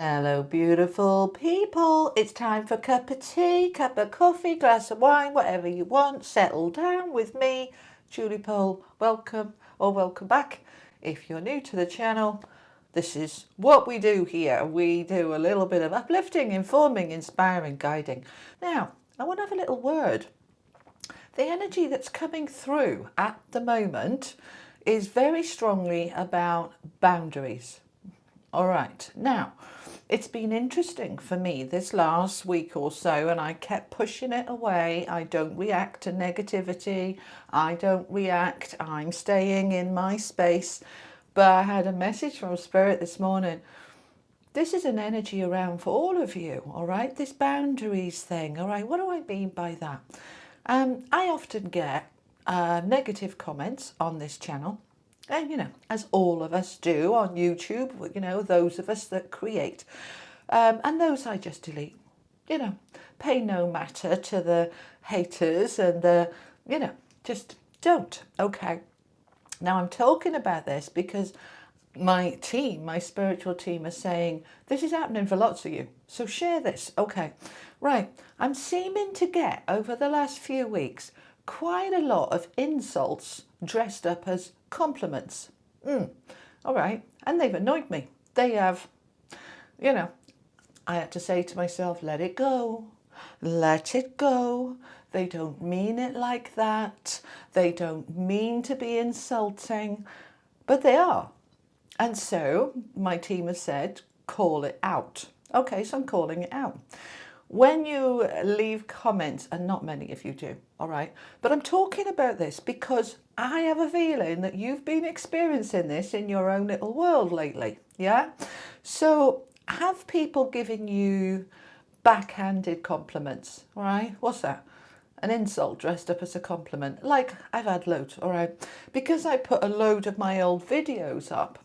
Hello, beautiful people. It's time for a cup of tea, cup of coffee, glass of wine, whatever you want. Settle down with me, Julie Poole. Welcome or welcome back. If you're new to the channel, this is what we do here. We do a little bit of uplifting, informing, inspiring, guiding. Now, I want to have a little word. The energy that's coming through at the moment is very strongly about boundaries. All right, now it's been interesting for me this last week or so, and I kept pushing it away. I don't react to negativity. I don't react. I'm staying in my space. But I had a message from Spirit this morning. This is an energy around for all of you, all right? This boundaries thing, all right? What do I mean by that? I often get negative comments on this channel. And, as all of us do on YouTube, those of us that create. And those I just delete, pay no matter to the haters and just don't. Okay. Now I'm talking about this because my team, my spiritual team are saying, this is happening for lots of you. So share this. Okay. Right. I'm seeming to get over the last few weeks quite a lot of insults dressed up as compliments. All right. And they've annoyed me. They have, I had to say to myself, let it go. Let it go. They don't mean it like that. They don't mean to be insulting, but they are. And so my team has said, call it out. Okay, so I'm calling it out. When you leave comments, and not many of you do, all right, but I'm talking about this because I have a feeling that you've been experiencing this in your own little world lately, yeah? So have people giving you backhanded compliments, all right? What's that? An insult dressed up as a compliment. Like, I've had loads, all right? Because I put a load of my old videos up.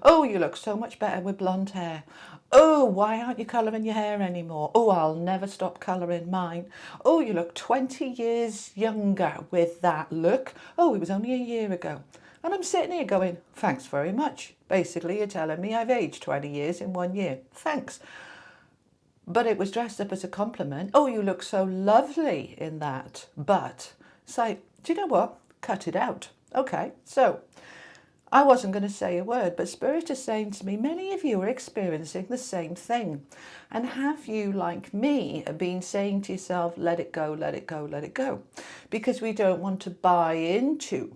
Oh, you look so much better with blonde hair. Oh, why aren't you colouring your hair anymore? Oh, I'll never stop colouring mine. Oh, you look 20 years younger with that look. Oh, it was only a year ago. And I'm sitting here going, thanks very much. Basically, you're telling me I've aged 20 years in 1 year. Thanks. But it was dressed up as a compliment. Oh, you look so lovely in that. But it's like, do you know what? Cut it out. Okay, so I wasn't going to say a word, but Spirit is saying to me, many of you are experiencing the same thing. And have you, like me, been saying to yourself, let it go, let it go, let it go? Because we don't want to buy into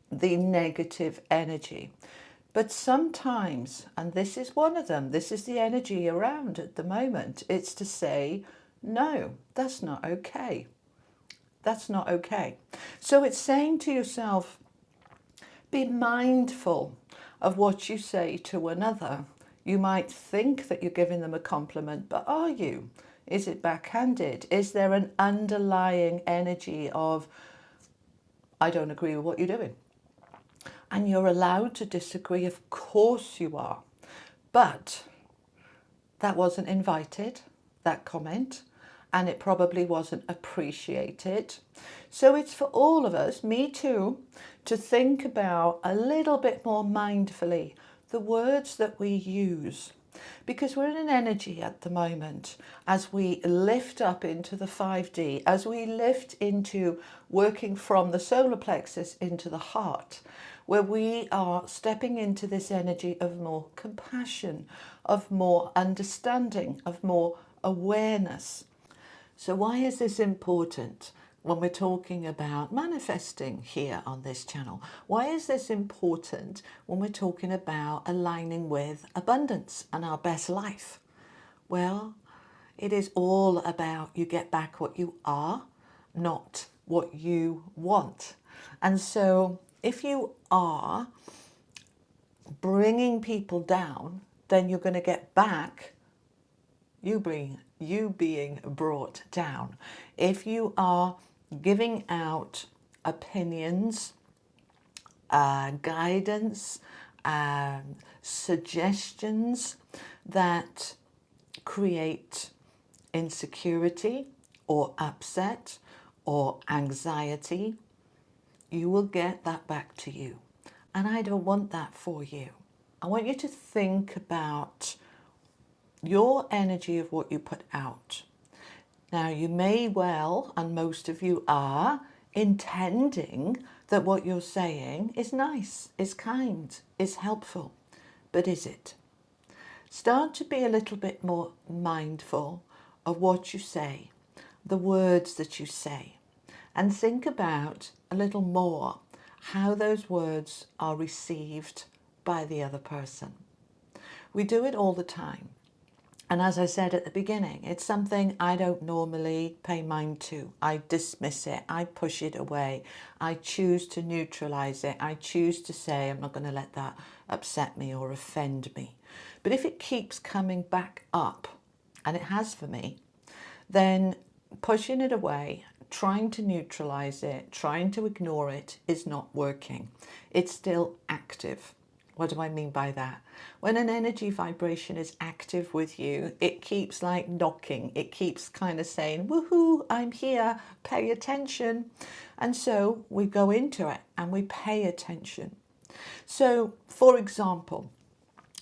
the negative energy. But sometimes, and this is one of them, this is the energy around at the moment, it's to say, no, that's not okay. That's not okay. So it's saying to yourself, be mindful of what you say to another. You might think that you're giving them a compliment, but are you? Is it backhanded? Is there an underlying energy of, I don't agree with what you're doing? And you're allowed to disagree, of course you are. But that wasn't invited, that comment, and it probably wasn't appreciated. So it's for all of us, me too, to think about a little bit more mindfully the words that we use. Because we're in an energy at the moment as we lift up into the 5D, as we lift into working from the solar plexus into the heart, where we are stepping into this energy of more compassion, of more understanding, of more awareness. So why is this important when we're talking about manifesting here on this channel? Why is this important when we're talking about aligning with abundance and our best life? Well, it is all about you get back what you are, not what you want. And so if you are bringing people down, then you're going to get back you being brought down. If you are giving out opinions, guidance, suggestions that create insecurity or upset or anxiety, you will get that back to you. And I don't want that for you. I want you to think about your energy of what you put out. Now, you may well, and most of you are, intending that what you're saying is nice, is kind, is helpful. But is it? Start to be a little bit more mindful of what you say, the words that you say, and think about a little more how those words are received by the other person. We do it all the time. And as I said at the beginning, it's something I don't normally pay mind to. I dismiss it. I push it away. I choose to neutralize it. I choose to say, I'm not going to let that upset me or offend me. But if it keeps coming back up, and it has for me, then pushing it away, trying to neutralize it, trying to ignore it is not working. It's still active. What do I mean by that? When an energy vibration is active with you, it keeps like knocking. It keeps kind of saying, woohoo, I'm here, pay attention. And so we go into it and we pay attention. So, for example,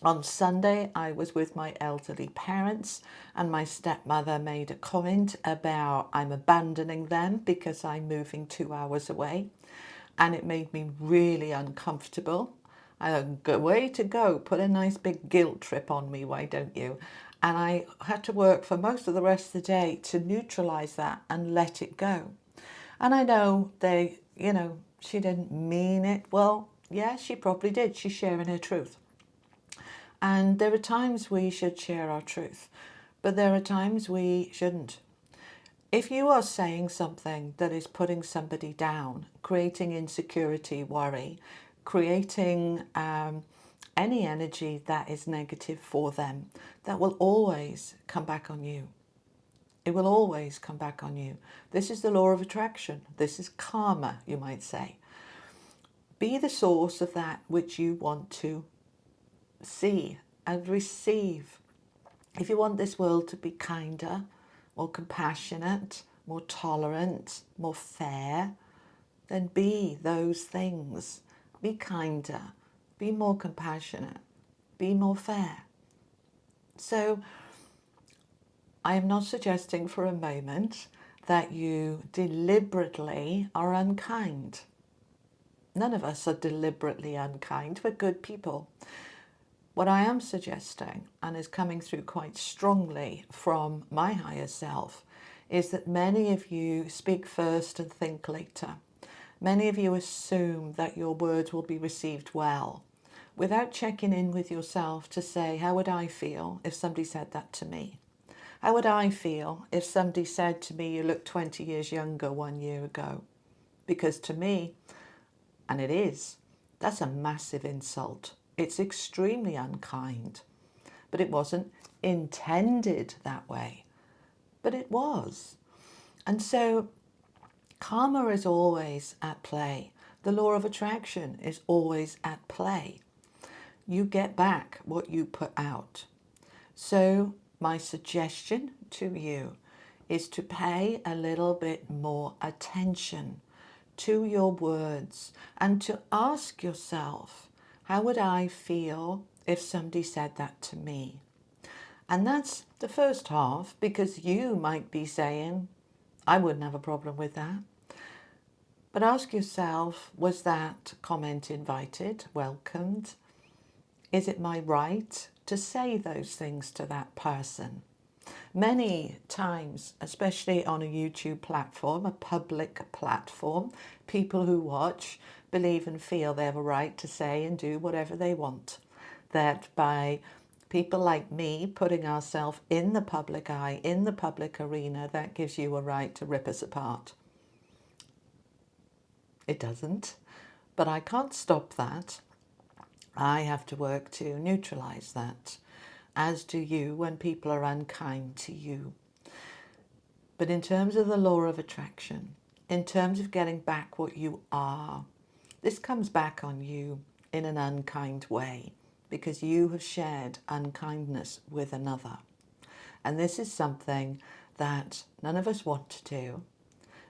on Sunday, I was with my elderly parents and my stepmother made a comment about I'm abandoning them because I'm moving 2 hours away. And it made me really uncomfortable. I had a way to go, put a nice big guilt trip on me, why don't you? And I had to work for most of the rest of the day to neutralize that and let it go. And I know she didn't mean it. Well, yeah, she probably did. She's sharing her truth. And there are times we should share our truth, but there are times we shouldn't. If you are saying something that is putting somebody down, creating insecurity, worry, creating any energy that is negative for them, that will always come back on you. It will always come back on you. This is the law of attraction. This is karma, you might say. Be the source of that which you want to see and receive. If you want this world to be kinder, more compassionate, more tolerant, more fair, then be those things. Be kinder, be more compassionate, be more fair. So I am not suggesting for a moment that you deliberately are unkind. None of us are deliberately unkind. We're good people. What I am suggesting, and is coming through quite strongly from my higher self, is that many of you speak first and think later. Many of you assume that your words will be received well, without checking in with yourself to say, how would I feel if somebody said that to me? How would I feel if somebody said to me, you look 20 years younger 1 year ago? Because to me, and it is, that's a massive insult. It's extremely unkind, but it wasn't intended that way, but it was. And so karma is always at play. The law of attraction is always at play. You get back what you put out. So my suggestion to you is to pay a little bit more attention to your words and to ask yourself, how would I feel if somebody said that to me? And that's the first half, because you might be saying, I wouldn't have a problem with that. But ask yourself, was that comment invited, welcomed? Is it my right to say those things to that person? Many times, especially on a YouTube platform, a public platform, people who watch believe and feel they have a right to say and do whatever they want. That by people like me putting ourselves in the public eye, in the public arena, that gives you a right to rip us apart. It doesn't, but I can't stop that. I have to work to neutralize that, as do you when people are unkind to you. But in terms of the law of attraction, in terms of getting back what you are, this comes back on you in an unkind way because you have shared unkindness with another. And this is something that none of us want to do.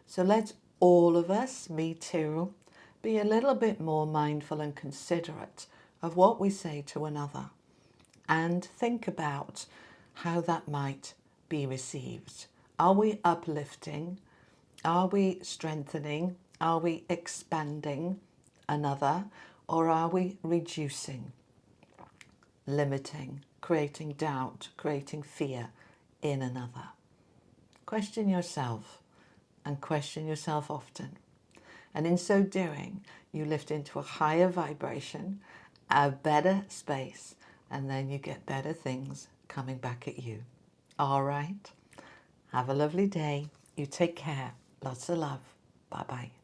So let's all of us, me too, be a little bit more mindful and considerate of what we say to another. And think about how that might be received. Are we uplifting? Are we strengthening? Are we expanding another? Or are we reducing, limiting, creating doubt, creating fear in another? Question yourself, and question yourself often. And in so doing, you lift into a higher vibration, a better space, and then you get better things coming back at you. All right? Have a lovely day. You take care. Lots of love. Bye-bye.